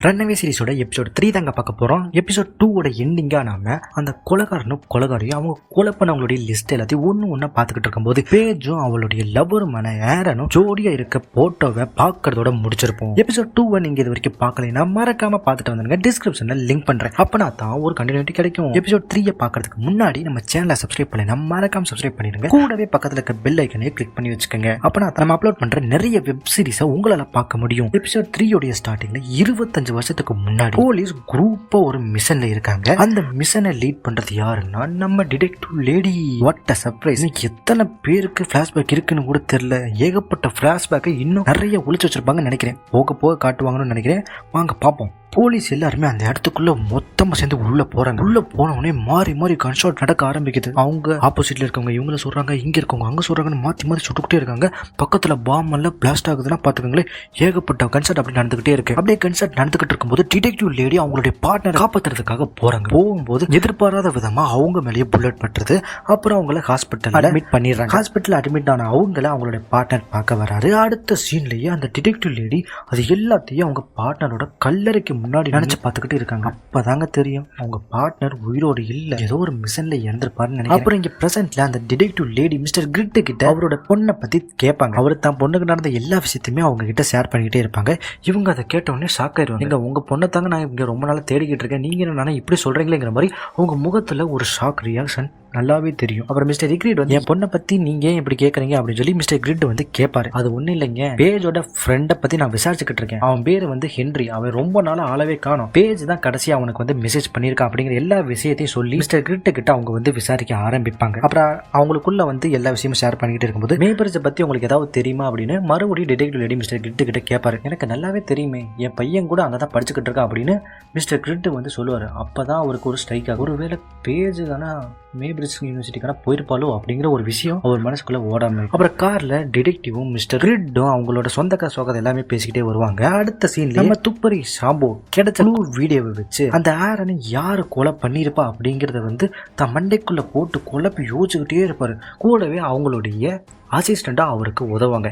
ரன்னவே சீரிஸோட episode 3 தாங்க பார்க்க போறோம். எபிசோட் 2 எண்டிங்கா நாம அந்த கொலைகாரனும் கொலைகாரியும் அவங்க கொலை பண்ணவங்களுடைய லிஸ்ட் எல்லாத்தையும் ஒண்ணு பார்த்துக்கிட்டு இருக்கும்போது பேஜும் அவளுடைய லவருமான ஏரனும் ஜோடியா இருக்க போட்டோவை பார்க்கறதோட முடிச்சிருப்போம். எபிசோட் 2 நீங்க இது வரைக்கும் பார்க்கலைன்னா மறக்காம பார்த்துட்டு வந்துருங்க. டிஸ்கிரிப்ஷன்ல லிங்க் பண்றேன். அப்பனா தான் ஒரு கண்டினியூட்டி கிடைக்கும். எபிசோட் 3 பார்க்கறதுக்கு முன்னாடி நம்ம சேனலை சப்ஸ்கிரைப் பண்ணி மறக்காம சப்ஸ்கிரைப் பண்ணிடுங்க. கூடவே பக்கத்துல இருக்க பெல் ஐக்கனையும் கிளிக் பண்ணி வச்சுக்கோங்க. அப்பனா நம்ம அப்லோட் பண்ற நிறைய வெப் சீரிஸை உங்களால பார்க்க முடியும். எபிசோட் 3 ஸ்டார்டிங்ல 25 வருஷத்துக்கு முன்னாடி போலீஸ் குரூப்பா ஒரு மிஷன்ல இருக்காங்க. அந்த மிஷனை லீட் பண்றது யாருன்னா நம்ம detective lady. What a surprise! எத்தனை பேருக்கு பிளாஷ்பேக் இருக்குன்னு கூட தெரியல. ஏகப்பட்ட பிளாஷ்பேக்கை இன்னும் நிறைய ஒளிச்சு வச்சிருப்பாங்கன்னு நினைக்கிறேன். போக போக காட்டுவாங்கன்னு நினைக்கிறேன். வாங்க பாப்போம். போலீஸ் எல்லாருமே அந்த இடத்துக்குள்ள மொத்தமா சேர்ந்து உள்ள போறாங்க. உள்ள போனவனே மாறி மாறி கன்ஷாட் நடக்க ஆரம்பிக்குது. அவங்க ஆப்போசிட்ல இருக்கவங்க இவங்கள சொல்றாங்க, இங்க இருக்கவங்க அங்க சொல்றாங்கன்னு மாத்தி மாத்தி சுட்டுக்கிட்டே இருக்காங்க. பக்கத்துல பாம் எல்லாம் பிளாஸ்ட் ஆகுதுன்னா பாத்துக்கோங்களேன். ஏகப்பட்ட கன்சர்ட் அப்படி நடந்துகிட்டே இருக்கு. அப்படியே கன்சர்ட் நடந்துகிட்டு இருக்கும்போது டிடெக்டிவ் லேடி அவங்களுடைய பார்ட்னர் காப்பாத்துறதுக்காக போறாங்க. போகும்போது எதிர்பாராத விதமா அவங்க மேலேயே புல்லட் பட்டுறது. அப்புறம் அவங்கள ஹாஸ்பிட்டல் அட்மிட் பண்ணிடுறாங்க. ஹாஸ்பிட்டல் அட்மிட் ஆன அவங்கள அவங்களுடைய பார்ட்னர் பார்க்க வராரு. அடுத்த சீன்லயே அந்த டிடெக்டிவ் லேடி அது எல்லாத்தையும் அவங்க பார்ட்னரோட கல்லறைக்கு முன்னாடி நினைச்சு பார்த்துக்கிட்டு இருக்காங்க. அப்பதாங்க தெரியும் அவங்க பார்ட்னர் உயிரோடு இல்ல, ஏதோ ஒரு மிஷன்ல இறந்திருப்பாருன்னு நினைக்கிறேன். அப்புறம் இங்க பிரசன்ட்ல அந்த டிடெக்டிவ் லேடி மிஸ்டர் கிரிட் கிட்ட அவரோட பொண்ணை பத்தி கேட்பாங்க. அவரு தான் பொண்ணுக்கு நடந்த எல்லா விஷயத்தையுமே அவங்க கிட்ட ஷேர் பண்ணிக்கிட்டே இருப்பாங்க. இவங்க அதை கேட்ட உடனே ஷாக் ஆயிடுவாங்க. எங்க உங்க பொண்ணை தாங்க நான் இங்க ரொம்ப நாளா தேடிக்கிட்டு இருக்கேன், நீங்க என்ன இப்படி சொல்றீங்களேங்கிற மாதிரி அவங்க முகத்துல ஒரு ஷாக் ரியாக்ஷன் நல்லாவே தெரியும். அப்புறம் மிஸ்டர் கிரிட் வந்து என் பொண்ணை பத்தி நீங்க ஏன் இப்படி கேட்கறீங்க அப்படின்னு சொல்லி மிஸ்டர் கிரிட் வந்து கேட்பாரு. அது ஒண்ணு இல்லைங்க, பேஜோட ஃப்ரெண்டை பத்தி நான் விசாரிச்சுக்கிட்டு இருக்கேன். அவன் பேரு வந்து ஹென்றி. அவன் ரொம்ப நாளா ஆளவே காணோம். பேஜ் தான் கடைசியா அவனுக்கு வந்து மெசேஜ் பண்ணிருக்கான் அப்படிங்கிற எல்லா விஷயத்தையும் சொல்லி மிஸ்டர் கிரிட் கிட்ட அவங்க வந்து விசாரிக்க ஆரம்பிப்பாங்க. அப்புறம் அவங்களுக்குள்ள வந்து எல்லா விஷயமும் ஷேர் பண்ணிக்கிட்டு இருக்கும்போது மேபர்ஸை பத்தி உங்களுக்கு ஏதாவது தெரியுமா அப்படின்னு மறுபடியும் டிடெக்டிவ் லேடி மிஸ்டர் கிரிட் கிட்ட கேட்பாரு. எனக்கு நல்லாவே தெரியுமே, என் பையன் கூட அங்கதான் படிச்சுக்கிட்டு இருக்கா அப்படின்னு மிஸ்டர் கிரிட் வந்து சொல்லுவாரு. அப்பதான் அவருக்கு ஒரு ஸ்ட்ரைக் ஆகும். ஒருவேளை பேஜ் தானா மேபிரிட்ஜ் யூனிவர்சிட்டிக்கான போயிருப்பாலோ அப்படிங்கிற ஒரு விஷயம் அவர் மனசுக்குள்ள ஓடாம. அப்புறம் கார்ல டிடெக்டிவும் மிஸ்டர் கிரிட்டும் அவங்களோட சொந்த சோகத்தை எல்லாமே பேசிக்கிட்டே வருவாங்க. அடுத்த சீன்ல நம்ம துப்பரி ஷாம்போ கிடைச்ச வீடியோவை வச்சு அந்த ஆரனை யாரு கொலை பண்ணிருப்பா அப்படிங்கறத வந்து தன் மண்டைக்குள்ள போட்டு குழப்பி யோசிச்சுக்கிட்டே இருப்பாரு. கூடவே அவங்களுடைய அசிஸ்டண்டா அவருக்கு உதவாங்க.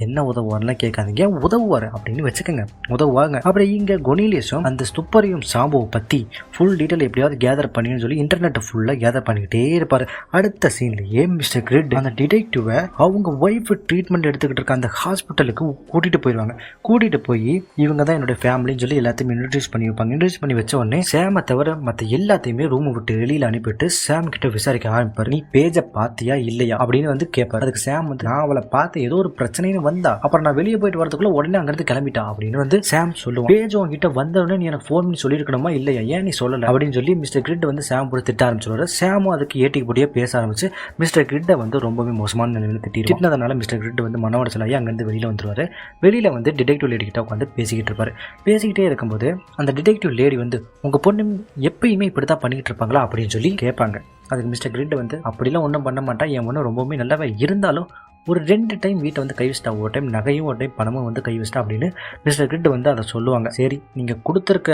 என்ன உதவுவார்னா கேட்காதீங்க, உதவுவாரு அப்படின்னு வச்சுக்கோங்க, உதவுவாங்க. அப்புறம் இங்க கொனிலியஸும் அந்த ஸ்துப்பரியும் சாம்போவை பத்தி ஃபுல் டீட்டெயில் எப்படியாவது கேதர் பண்ணின்னு சொல்லி இன்டர்நெட் ஃபுல்லா கேதர் பண்ணிக்கிட்டே இருப்பாரு. அடுத்த சீன்லயே மிஸ்டர் கிரிட் அந்த டிடெக்டிவை அவங்க ஒய்ஃப் ட்ரீட்மெண்ட் எடுத்துக்கிட்டு இருக்க அந்த ஹாஸ்பிட்டலுக்கு கூட்டிட்டு போயிடுவாங்க. கூட்டிட்டு போய் இவங்க தான் என்னோட ஃபேமிலின்னு சொல்லி எல்லாத்தையும் இன்ட்ரடியூஸ் பண்ணி வைப்பாங்க. இன்ட்ரடியூஸ் பண்ணி வச்ச உடனே சேமை தவிர மற்ற எல்லாத்தையுமே ரூம் விட்டு வெளியில அனுப்பிட்டு சேம் கிட்ட விசாரிக்க ஆரம்பிப்பாரு. நீ பேஜை பாத்தியா இல்லையா அப்படின்னு வந்து கேட்பாரு. அதுக்கு சேம் வந்து நான் அவளை பார்த்து ஏதோ ஒரு பிரச்சனைன்னு வந்தா, அப்புறம் நான் வெளியே போயிட்டு வரதுக்குள்ள உடனே அங்கிருந்து கிளம்பிட்டா அப்படின்னு வந்து சாம் சொல்லுவான். பேஜ் உங்ககிட்ட வந்தவுடனே நீ எனக்கு ஃபோன் பண்ணி சொல்லிருக்கணுமா இல்லையா, ஏன் நீ சொல்லல அப்படின்னு சொல்லி மிஸ்டர் கிரிட் வந்து சாம் போட்டு திட்ட ஆரம்பிச்சுடுவாரு. சாமும் அதுக்கு ஏட்டிக்கு போட்டியா பேச ஆரம்பிச்சு மிஸ்டர் கிரிட்டை வந்து ரொம்பவே மோசமான நிலையில திட்டினதுனால மிஸ்டர் கிரிட் வந்து மன உடச்சலாகி அங்கிருந்து வெளியில வந்துருவாரு. வெளியில வந்து டிடெக்டிவ் லேடி கிட்ட உட்காந்து பேசிக்கிட்டு இருப்பாரு. பேசிக்கிட்டே இருக்கும்போது அந்த டிடெக்டிவ் லேடி வந்து உங்க பொண்ணு எப்பயுமே இப்படித்தான் பண்ணிக்கிட்டு இருப்பாங்களா அப்படின்னு சொல்லி கேட்பாங்க. அதுக்கு மிஸ்டர் கிரிட் வந்து அப்படிலாம் ஒன்றும் பண்ண மாட்டா, என் ஒன்றும் ரொம்பவுமே நல்லாவே இருந்தாலும் ஒரு 2 டைம் வீட்டை வந்து கை வச்சிட்டா, ஒரு டைம் நகையும் ஒரு டைம் பணமும் வந்து கை வச்சிட்டா அப்படின்னு மிஸ்டர் கிரிட் வந்து அதை சொல்லுவாங்க. சரி, நீங்கள் கொடுத்துருக்க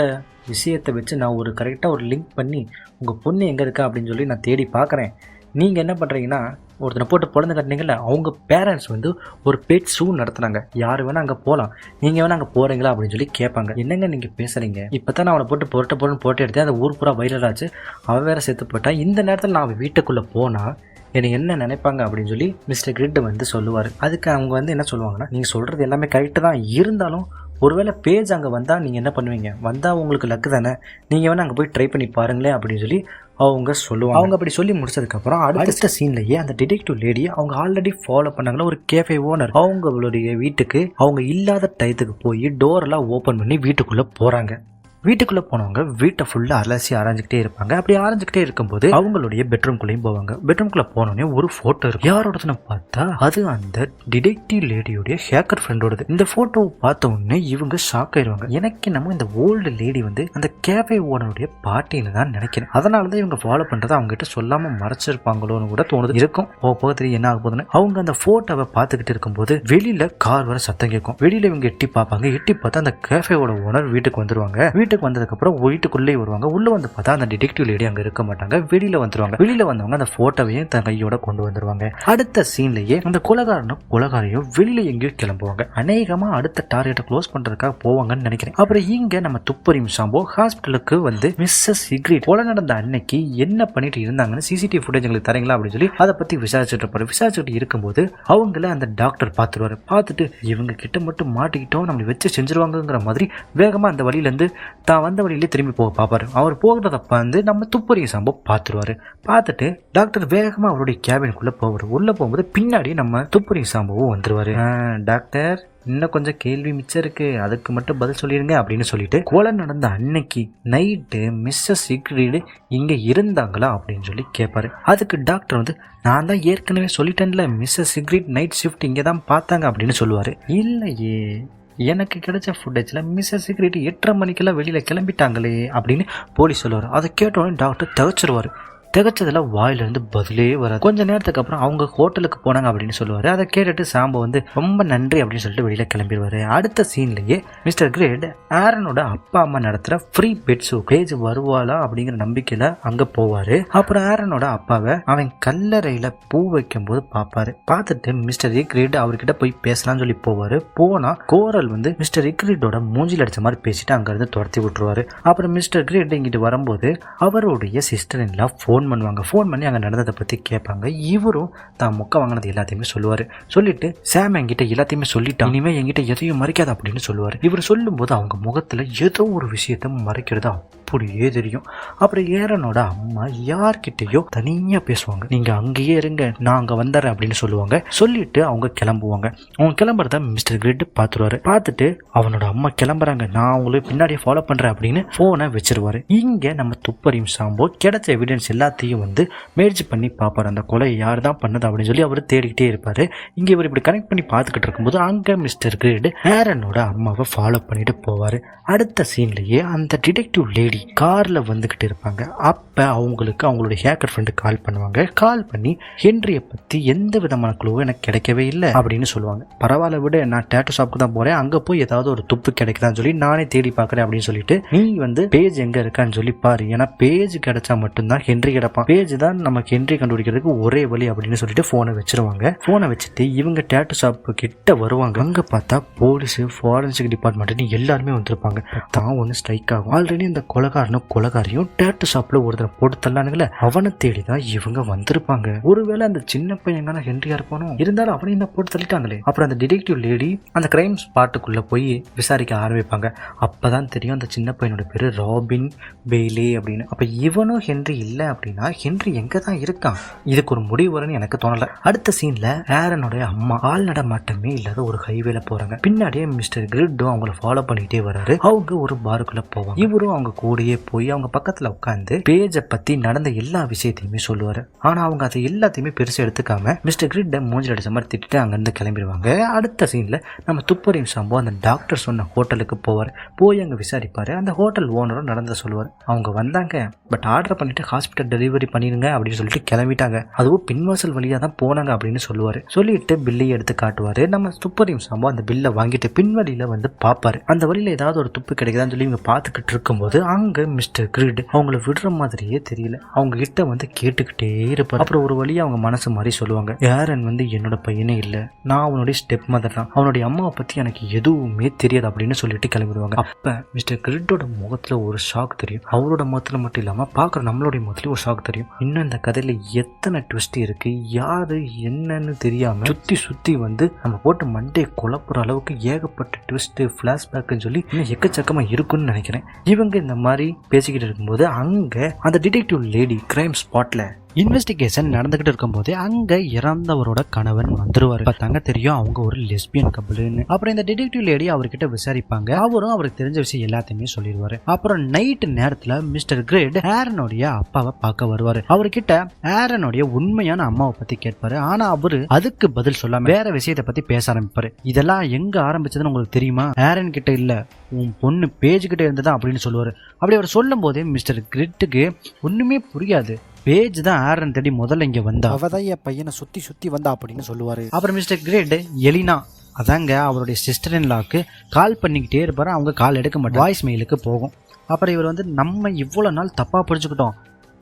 விஷயத்தை வச்சு நான் ஒரு கரெக்டாக ஒரு லிங்க் பண்ணி உங்கள் பொண்ணு எங்கே இருக்கா அப்படின்னு சொல்லி நான் தேடி பார்க்குறேன். நீங்கள் என்ன பண்ணுறீங்கன்னா, ஒருத்தனை போட்டு பிறந்து கட்டினீங்கல்ல, அவங்க பேரண்ட்ஸ் வந்து ஒரு பெட் ஷூ நடத்துனாங்க, யார் வேணால் அங்கே போகலாம், நீங்கள் வேணால் அங்கே போகிறீங்களா அப்படின்னு சொல்லி கேட்பாங்க. என்னங்க நீங்கள் பேசுகிறீங்க, இப்போ தான் நான் அவனை போட்டு போட்டு எடுத்தேன், அந்த ஊர் பூரா வைரலாச்சு, அவன் வேறு செத்து போட்டான், இந்த நேரத்தில் நான் அவன் வீட்டுக்குள்ளே போனால் என்னை என்ன நினைப்பாங்க அப்படின்னு சொல்லி மிஸ்டர் கிரிட் வந்து சொல்லுவார். அதுக்கு அவங்க வந்து என்ன சொல்லுவாங்கன்னா, நீங்கள் சொல்கிறது எல்லாமே கரெக்டு தான், இருந்தாலும் ஒருவேளை பேஜ் அங்கே வந்தால் நீங்கள் என்ன பண்ணுவீங்க, வந்தால் உங்களுக்கு லக்கு தானே, நீங்கள் வேணால் அங்கே போய் ட்ரை பண்ணி பாருங்களேன் அப்படின்னு சொல்லி அவங்க சொல்லுவாங்க. அவங்க அப்படி சொல்லி முடிச்சதுக்கப்புறம் அடுத்த சீன்லயே அந்த டிடெக்டிவ் லேடி அவங்க ஆல்ரெடி ஃபாலோ பண்ணாங்களா ஒரு கேஃபே ஓனர், அவங்களுடைய வீட்டுக்கு அவங்க இல்லாத டயத்துக்கு போய் டோர் எல்லாம் ஓப்பன் பண்ணி வீட்டுக்குள்ளே போகிறாங்க. வீட்டுக்குள்ள போனவங்க வீட்டை ஃபுல்லா அலசி ஆராய்ஞ்சிக்கிட்டே இருப்பாங்க. அப்படி ஆராய்ஞ்சிக்கிட்டே இருக்கும்போது அவங்களுடைய பெட்ரூம்குள்ளேயும் போவாங்க. பெட்ரூம்குள்ள போனோடனே ஒரு போட்டோ இருக்கு. யாரோடதுன்னு பார்த்தா அது அந்த டிடெக்டிவ் லேடியோடைய ஹேக்கர் ஃப்ரெண்டோடது. இந்த போட்டோவை பார்த்த உடனே இவங்க ஷாக் ஆயிடுவாங்க. எனக்கு நம்ம இந்த ஓல்டு லேடி வந்து அந்த கேஃபே ஓனருடைய பாட்டின்னு தான் நினைக்கிறேன். அதனாலதான் இவங்க ஃபாலோ பண்றதை அவங்க கிட்ட சொல்லாம மறைச்சிருப்பாங்களோன்னு கூட தோணுது. இருக்கும் போக தெரியும் என்ன ஆக போகுதுன்னு. அவங்க அந்த போட்டோவை பார்த்துக்கிட்டு இருக்கும்போது வெளியில கார் வர சத்தம் கேட்கும். வெளியில இவங்க எட்டி பார்ப்பாங்க. எட்டி பார்த்தா அந்த கேஃபேவோட ஓனர் வீட்டுக்கு வந்துருவாங்க. வீட்டுக்கு வந்ததுக்கப்புறம் வீட்டுக்குள்ளே வருவாங்க. உள்ள வந்து பார்த்தா அந்த டிடெக்டிவ் லேடி அங்கே இருக்க மாட்டாங்க, வெளியில வந்துருவாங்க. வெளியில வந்தவங்க அந்த போட்டோவையும் தன் கையோட கொண்டு வந்துருவாங்க. அடுத்த சீன்லயே அந்த கொலகாரையும் வெளியில எங்கேயோ கிளம்புவாங்க. அநேகமா அடுத்த டார்கெட்டை க்ளோஸ் பண்றதுக்காக போவாங்கன்னு நினைக்கிறேன். அப்புறம் இங்க நம்ம துப்பறியும் சாம்போ ஹாஸ்பிட்டலுக்கு வந்து மிஸ்ஸஸ் சிக்ரிட் கொலை நடந்த அன்னைக்கு என்ன பண்ணிட்டு இருந்தாங்கன்னு சிசிடிவி ஃபுட்டேஜ் எங்களுக்கு தரீங்களா அப்படின்னு சொல்லி அதை பத்தி விசாரிச்சுட்டு இருப்பாரு. விசாரிச்சுட்டு இருக்கும்போது அவங்கள அந்த டாக்டர் பார்த்துருவாரு. பார்த்துட்டு இவங்க கிட்ட மட்டும் மாட்டிக்கிட்டோம், நம்மளை வச்சு செஞ்சிருவாங்கிற மாதிரி வேகமா அந்த வழியில இருந்து தான் வந்த வழியிலே திரும்பி போக பார்ப்பாரு. அவர் போகிறத வந்து நம்ம துப்பறியும் சாம்போ பார்த்துருவாரு. பார்த்துட்டு டாக்டர் வேகமா அவருடைய கேபினுக்குள்ள போவார். உள்ள போகும்போது பின்னாடி நம்ம துப்பறியும் சாம்போவும் வந்துருவாரு. டாக்டர், இன்னும் கொஞ்சம் கேள்வி மிச்சம் இருக்கு, அதுக்கு மட்டும் பதில் சொல்லிடுங்க அப்படின்னு சொல்லிட்டு கொலை நடந்த அன்னைக்கு நைட்டு மிஸ்ஸஸ் சிக்ரிட் இங்க இருந்தாங்களா அப்படின்னு சொல்லி கேட்பாரு. அதுக்கு டாக்டர் வந்து நான் தான் ஏற்கனவே சொல்லிட்டேன்ல, மிஸ்ஸஸ் சிக்ரிட் நைட் ஷிஃப்ட் இங்கே தான் பார்த்தாங்க அப்படின்னு சொல்லுவாரு. இல்லையே, எனக்கு கிடைச்ச ஃபுட்டேஜில் மிஸ்ஸஸ் சிக்ரிட் 8:30 மணிக்கெல்லாம் வெளியில் கிளம்பிட்டாங்களே அப்படின்னு போலீஸ் சொல்லுவார். அதை கேட்டோடனே டாக்டர் தகச்சிருவார். திகச்சதுல வாயிலிருந்து பதிலே வராது. கொஞ்ச நேரத்துக்கு அப்புறம் அவங்க ஹோட்டலுக்கு போனாங்க அப்படின்னு சொல்லுவாரு. அதை கேட்டுட்டு சாம்போ வந்து ரொம்ப நன்றி அப்படின்னு சொல்லிட்டு வெளியில கிளம்பிடுவாரு. அடுத்த சீன்லயே மிஸ்டர் கிரேட் ஆரனோட அப்பா அம்மா நடத்துற ஃப்ரீ பெட் ஷோ பேஜ் வருவாளா அப்படிங்கிற நம்பிக்கையில அங்க போவாரு. அப்புறம் ஆரனோட அப்பாவை அவன் கல்லறையில பூ வைக்கும் போது பாப்பாரு. பார்த்துட்டு மிஸ்டர் கிரேட் அவர்கிட்ட போய் பேசலாம்னு சொல்லி போவாரு. போனா கோரல் வந்து மிஸ்டர் கிரேட்டோட மூஞ்சில் அடிச்ச மாதிரி பேசிட்டு அங்க இருந்து துரத்தி விட்டுருவாரு. அப்புறம் மிஸ்டர் கிரேட் இங்கிட்டு வரும்போது அவருடைய சிஸ்டர் இன் லா ஃபோன் பண்ணி அங்கே நடந்ததை பற்றி கேட்பாங்க. இவரும் தான் மொக்க வாங்கினது எல்லாத்தையுமே சொல்லுவார். சொல்லிட்டு சாம் என்கிட்ட எல்லாத்தையுமே சொல்லிட்டான், இனிமேல் என்கிட்ட எதையும் மறைக்காது அப்படின்னு சொல்லுவார். இவர் சொல்லும்போது அவங்க முகத்தில் ஏதோ ஒரு விஷயத்த மறைக்கிறது அப்படியே தெரியும். அப்புறம் ஏரனோட அம்மா யார்கிட்டயோ தனியாக பேசுவாங்க. நீங்கள் அங்கேயே இருங்க, நான் அங்கே வந்துடுறேன் அப்படின்னு சொல்லுவாங்க. சொல்லிட்டு அவங்க கிளம்புவாங்க. அவங்க கிளம்புறத மிஸ்டர் கிரிட் பார்த்துருவாரு. பார்த்துட்டு அவனோட அம்மா கிளம்புறாங்க, நான் அவங்களுக்கு பின்னாடியே ஃபாலோ பண்ணுறேன் அப்படின்னு ஃபோனை வச்சிருவாரு. இங்கே நம்ம துப்பறியும் சாம்போ கிடைச்ச எவிடன்ஸ் எல்லாத்தையும் வந்து மேட்ச் பண்ணி பார்ப்பாரு. அந்த கொலை யார் தான் பண்ணது அப்படின்னு சொல்லி அவர் தேடிக்கிட்டே இருப்பாரு. இங்கே இவர் இப்படி கனெக்ட் பண்ணி பார்த்துக்கிட்டு இருக்கும்போது அங்கே மிஸ்டர் கிரிட் ஆரனோட அம்மாவை ஃபாலோ பண்ணிட்டு போவார். அடுத்த சீன்லேயே அந்த டிடெக்டிவ் லேடி கார்ல வந்துகிட்டு இருப்பாங்க. அப்ப அவங்களுக்கு அவங்களுடைய ஹேக்கர் ஃப்ரெண்டு கால் பண்ணுவாங்க. கால் பண்ணி ஹென்ரியை பத்தி எந்த விதமான குழுவும் எனக்கு கிடைக்கவே இல்லை அப்படின்னு சொல்லுவாங்க. பரவாயில்ல விட, நான் டேட்டோ ஷாப்புக்கு தான் போறேன், அங்க போய் ஏதாவது ஒரு துப்பு கிடைக்குதான்னு சொல்லி நானே தேடி பார்க்கறேன் அப்படின்னு சொல்லிட்டு நீ வந்து பேஜ் எங்க இருக்கான்னு சொல்லி பாரு, ஏன்னா பேஜ் கிடைச்சா மட்டும்தான் ஹென்றி கிடைப்பான், பேஜ் தான் நமக்கு ஹென்றி கண்டுபிடிக்கிறதுக்கு ஒரே வழி அப்படின்னு சொல்லிட்டு போனை வச்சிருவாங்க. போனை வச்சுட்டு இவங்க டேட்டோ ஷாப்பு கிட்ட வருவாங்க. அங்க பார்த்தா போலீஸ், ஃபாரன்சிக் டிபார்ட்மெண்ட் எல்லாருமே வந்திருப்பாங்க. தான் ஒன்று ஸ்ட்ரைக் ஆகும். ஆல்ரெடி இந்த கொலகாரியும் டேட்டு ஷாப்ல ஒருத்தரை போட்டு தள்ளானுங்களே, அவனை தேடிதான் இவங்க வந்திருப்பாங்க. ஒருவேளை அந்த சின்ன பையன் ஹென்ரியா இருப்பானோ, இருந்தாலும் அவனையும் தான் போட்டு தள்ளிட்டாங்களே. அப்புறம் அந்த டிடெக்டிவ் லேடி அந்த கிரைம் ஸ்பாட்டுக்குள்ள போய் விசாரிக்க ஆரம்பிப்பாங்க. அப்பதான் தெரியும் அந்த சின்ன பையனோட பேரு ராபின் பெய்லே அப்படின்னு. அப்ப இவனும் ஹென்றி இல்லை அப்படின்னா ஹென்றி எங்க தான் இருக்கான்? இதுக்கு ஒரு முடிவு வரும்னு எனக்கு தோணல. அடுத்த சீன்ல ஆரனோட அம்மா ஆள் நடமாட்டமே இல்லாத ஒரு ஹைவேல போறாங்க. பின்னாடியே மிஸ்டர் கிரிட்டோ அவங்கள ஃபாலோ பண்ணிட்டே வராரு. அவங்க ஒரு பாருக்குள்ள போவாங்க. இவரும் அவங்க கூடயே போய் அவங்க பக்கத்துல உட்காந்து பேஜை பத்தி நடந்த எல்லா விஷயத்தையுமே சொல்லுவாரு. ஆனா அவங்க அதை எல்லாத்தையுமே பெருசா எடுத்துக்காம மிஸ்டர் கிரிட்ட மூஞ்சில் அடிச்ச மாதிரி திட்டு அங்க இருந்து கிளம்பிடுவாங்க. அடுத்த சீன்ல நம்ம துப்பறியும் சாம்போ அந்த டாக்டர் சொன்ன ஹோட்டலுக்கு போவார். போய் அங்க விசாரிப்பாரு. அந்த ஹோட்டல் ஓனரும் நடந்த சொல்லுவார். அவங்க வந்தாங்க, பட் ஆர்டர் பண்ணிட்டு ஹாஸ்பிட்டல் டெலிவரி பண்ணிருங்க அப்படின்னு சொல்லிட்டு கிளம்பிட்டாங்க. அதுவும் பின்வாசல் வழியா தான் போனாங்க அப்படின்னு சொல்லுவாரு. சொல்லிட்டு பில்லையை எடுத்து காட்டுவாரு. நம்ம துப்பறியும் சாம்போ அந்த பில்லை வாங்கிட்டு பின்வழியில வந்து பாப்பாரு. அந்த வழியில ஏதாவது ஒரு துப்பு கிடைக்குதான்னு சொல்லி இவங்க பாத்துக்கிட்டு இருக்கும்போது அங்க மிஸ்டர் கிரிட் அவங்கள விடுற மாதிரியே தெரியல. அவங்க கிட்ட வந்து கேட்டுக்கிட்டே இருப்பாரு. அப்புறம் ஒரு வழியா அவங்க மனசு மாதிரி சொல்லுவாங்க, யாரன் வந்து என்னோட பையனே இல்ல, நான் அவனுடைய ஸ்டெப் மதர் தான், அவனுடைய அம்மாவை பத்தி எனக்கு எதுவுமே தெரியாது அப்படின்னு சொல்லிட்டு கிளம்பிடுவாங்க. அப்ப மிஸ்டர் கிரிட்டோட முகத்துல ஒரு ஷாக் தெரியும். அவரோட முகத்துல மட்டும் இல்லாம பாக்குற நம்மளுடைய முகத்துலயும் ஒரு ஷாக் தெரியும். இன்னும் இந்த கதையில எத்தனை ட்விஸ்ட் இருக்கு, யாரு என்னன்னு தெரியாம சுத்தி சுத்தி வந்து நம்ம போட்டு மண்டே குழப்புற அளவுக்கு ஏகப்பட்ட ட்விஸ்ட், பிளாஷ்பேக்னு சொல்லி இன்னும் எக்கச்சக்கமா இருக்குன்னு நினைக்கிறேன். இவங்க இந்த மாதிரி பேசிக்கிட்டு இருக்கும்போது அங்க அந்த டிடெக்டிவ் லேடி கிரைம் ஸ்பாட்ல இன்வெஸ்டிகேஷன் நடந்துகிட்டு இருக்கும்போது அங்க இறந்தவரோட கணவன் வந்துருவாரு. பார்த்தாங்க தெரியும் அவங்க ஒரு லெஸ்பியன் கப்பல்னு. அப்புறம் இந்த டிடெக்டிவ் லேடி அவர்கிட்ட விசாரிப்பாங்க. அவரும் அவருக்கு தெரிஞ்ச விஷயம் எல்லாத்தையுமே சொல்லிடுவாரு. அப்புறம் நைட் நேரத்துல மிஸ்டர் கிரேட் ஆரனுடைய அப்பாவை பார்க்க வருவாரு. அவர்கிட்ட ஆரனுடைய உண்மையான அம்மாவை பத்தி கேட்பாரு. ஆனா அவரு அதுக்கு பதில் சொல்லாம வேற விஷயத்தை பத்தி பேச ஆரம்பிப்பாரு. இதெல்லாம் எங்க ஆரம்பிச்சதுன்னு உங்களுக்கு தெரியுமா? ஆரன் கிட்ட இல்ல, உன் பொண்ணு பேஜ் கிட்ட இருந்ததா அப்படின்னு சொல்லுவாரு. அப்படி அவர் சொல்லும் போதே மிஸ்டர் கிரிட்டுக்கு ஒண்ணுமே புரியாது. பேஜ் தான் ஆரன் தேடி முதல்ல இங்க வந்தா, அவதான் என் பையனை சுத்தி சுத்தி வந்தா அப்படின்னு சொல்லுவாரு. அப்புறம் மிஸ்டர் கிரேட் எலினா அதாங்க அவருடைய சிஸ்டர் இன் லாக்கு கால் பண்ணிக்கிட்டே இருப்பாரு. அவங்க கால் எடுக்க மாட்டாங்க, வாய்ஸ் மெயிலுக்கு போகும். அப்புறம் இவர் வந்து நம்ம இவ்வளோ நாள் தப்பாக புரிஞ்சுக்கிட்டோம்,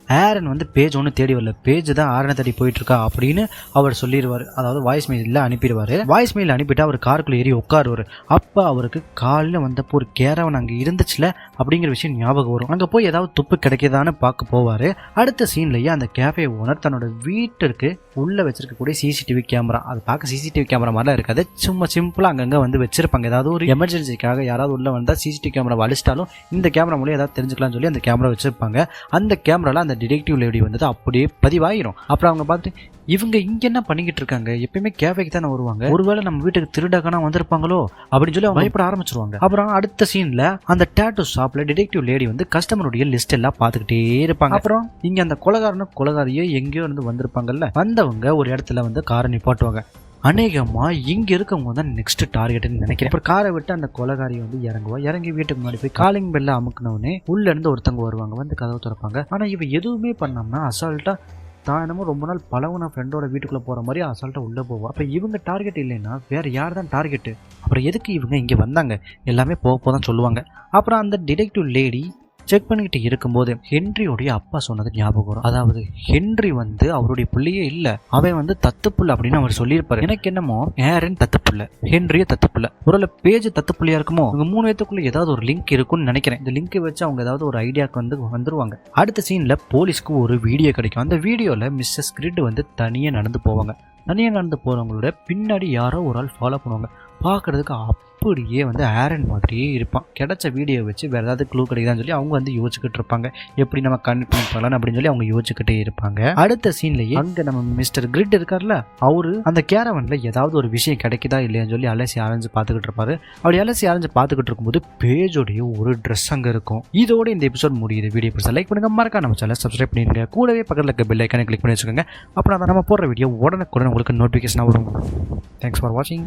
ஆரன் வந்து பேஜ் ஒன்று தேடி வரல, பேஜ் தான் ஆரனை தேடி போயிட்டு இருக்கா அப்படின்னு அவர் சொல்லிடுவார். அதாவது வாய்ஸ் மெயிலில் அனுப்பிடுவார். வாய்ஸ் மெயில் அனுப்பிட்டு அவர் காருக்குள்ளே ஏறி உட்காருவார். அப்போ அவருக்கு காலையில் வந்தப்போ ஒரு கேரவன் அங்கே இருந்துச்சுல அப்படிங்கிற விஷயம் ஞாபகம் வரும். அங்கே போய் ஏதாவது துப்பு கிடைக்குதான்னு பார்க்க போவார். அடுத்த சீன்லேயே அந்த கேஃபே ஓனர் தன்னோட வீட்டிற்கு உள்ளே வச்சிருக்கக்கூடிய சிசிடிவி கேமரா, அது பார்க்க சிசிடிவி கேமரா மாதிரிலாம் இருக்காது, சும்மா சிம்பிளாக அங்கங்கே வந்து வச்சிருப்பாங்க. ஏதாவது ஒரு எமர்ஜென்சிக்காக யாராவது உள்ளே வந்தால் சிசிடிவி கேமரா அழிச்சிட்டாலும் இந்த கேமரா மூலம் ஏதாவது தெரிஞ்சுக்கலாம்னு சொல்லி அந்த கேமரா வச்சிருப்பாங்க. அந்த கேமராவில் அந்த டிடெக்டிவ் லேடி வந்து அப்படியே பதிவாயிரும். அப்புறம் அவங்க பார்த்துட்டு இவங்க இங்க என்ன பண்ணிக்கிட்டு இருக்காங்க, எப்பயுமே கேஃபேக்கு தானே வருவாங்க, ஒருவேளை நம்ம வீட்டுக்கு திருடகனா வந்திருப்பாங்களோ அப்படின்னு சொல்லி அவங்க பயப்பட ஆரம்பிச்சிருவாங்க. அப்புறம் அடுத்த சீன்ல அந்த டாட்டூ ஷாப்ல டிடெக்டிவ் லேடி வந்து கஸ்டமருடைய லிஸ்ட் எல்லாம் பார்த்துக்கிட்டே இருப்பாங்க. அப்புறம் இங்க அந்த கொலகாரியே எங்கேயோ இருந்து வந்திருப்பாங்கல்ல, வந்தவங்க ஒரு இடத்துல வந்து காரை நிப்பாட்டுவாங்க. அநேகமா இங்க இருக்கவங்க தான் நெக்ஸ்ட் டார்கெட்னு நினைக்கிறேன். அப்புறம் காரை விட்டு அந்த கொலகாரி வந்து இறங்கி வீட்டுக்கு முன்னாடி போய் காலிங் பெல்ல அமுக்குனவுடனே உள்ள இருந்து ஒருத்தவங்க வருவாங்க, வந்து கதவை திறப்பாங்க. ஆனா இவ எதுவுமே பண்ணாமனா அசால்ட்டா தான் என்னமோ ரொம்ப நாள் பழகுன ஃப்ரெண்டோட வீட்டுக்குள்ள போற மாதிரி அசால்ட்டா உள்ள போவோம். அப்ப இவங்க டார்கெட் இல்லைன்னா வேற யார் தான் டார்கெட்? அப்புறம் எதுக்கு இவங்க இங்க வந்தாங்க எல்லாமே போதான் சொல்லுவாங்க. அப்புறம் அந்த டிடெக்டிவ் லேடி செக் பண்ணிக்கிட்டு இருக்கும்போது ஹென்ரியோடைய அப்பா சொன்னது ஞாபகம் வரும். அதாவது ஹென்றி வந்து அவருடைய பிள்ளையே இல்ல, அவன் வந்து தத்துப்புள்ள அப்படின்னு அவர் சொல்லியிருப்பாரு. எனக்கு என்னமோ ஆரன் தத்துப்புள்ள, ஹென்ரிய தத்துப்புள்ள, ஒரு பேஜ் தத்துப்புள்ளியா இருக்குமோ. இவங்க 3 பேத்துக்குள்ள ஏதாவது ஒரு லிங்க் இருக்கும்னு நினைக்கிறேன். இந்த லிங்கை வச்சு அவங்க ஏதாவது ஒரு ஐடியாக்கு வந்து வந்துருவாங்க. அடுத்த சீன்ல போலீஸ்க்கு ஒரு வீடியோ கிடைக்கும். அந்த வீடியோல மிஸ்ஸஸ் கிரிட் வந்து தனியா நடந்து போவாங்க. தனியா நடந்து போறவங்களோட பின்னாடி யாரோ ஒரு ஆள் ஃபாலோ பண்ணுவாங்க. பார்க்கறதுக்கு அப்படியே வந்து ஆரன் மாதிரியே இருப்பான். கிடைச்ச வீடியோ வச்சு வேற ஏதாவது க்ளூ கிடைக்குதான்னு சொல்லி அவங்க வந்து யோசிச்சுக்கிட்டு இருப்பாங்க, எப்படி நம்ம கன்ஃபார்ம் பண்ணலாம் அப்படின்னு சொல்லி அவங்க யோசிச்சுக்கிட்டே இருப்பாங்க. அடுத்த சீன்லயே அங்க நம்ம மிஸ்டர் கிரிட் இருக்கார்ல, அவரு அந்த கேரவன்ல ஏதாவது ஒரு விஷயம் கிடைக்குதா இல்லையான்னு சொல்லி அலசி ஆரஞ்சு பார்த்துக்கிட்டு இருப்பாரு. அப்படி அலசி ஆரஞ்சு பார்த்துக்கிட்டு இருக்கும்போது பேஜோடைய ஒரு ட்ரெஸ் அங்க இருக்கும். இதோட இந்த எபிசோட் முடியுது. வீடியோ பிடிச்சா லைக் பண்ணுங்க, மறக்காம நம்ம சேனலை சப்ஸ்கிரைப் பண்ணிருங்க, கூடவே பக்கத்துல இருக்க பெல் ஐக்கானை கிளிக் பண்ணி வச்சுக்கோங்க. அப்புறம் நம்ம போடுற வீடியோ உடனுக்குடன் உங்களுக்கு நோட்டிஃபிகேஷன் வரும். தேங்க்ஸ் ஃபார் வாட்சிங்.